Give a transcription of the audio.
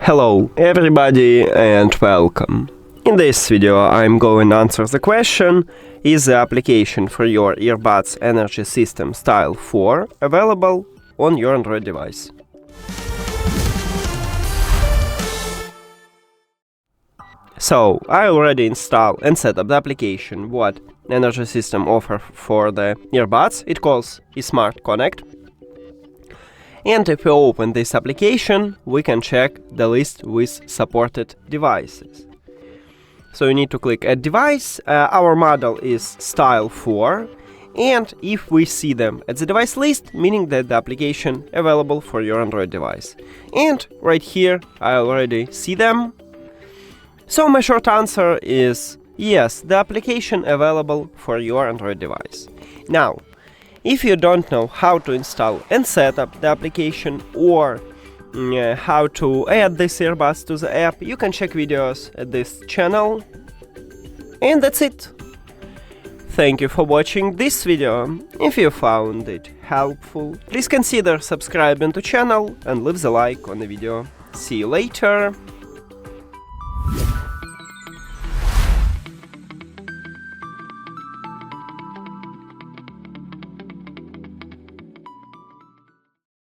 Hello everybody and welcome. In this video I'm going to answer the question: is the application for your earbuds Energy System Style 4 available on your Android device? So, I already installed and set up the application what Energy System offers for the earbuds. It calls eSmartConnect. And if we open this application, we can check the list with supported devices. So you need to click Add Device. Our model is Style 4. And if we see them at the device list, meaning that the application available for your Android device. And right here, I already see them. So my short answer is yes, the application available for your Android device. Now, if you don't know how to install and set up the application or how to add these earbuds to the app, you can check videos at this channel. And that's it. Thank you for watching this video. If you found it helpful, please consider subscribing to the channel and leave the like on the video. See you later.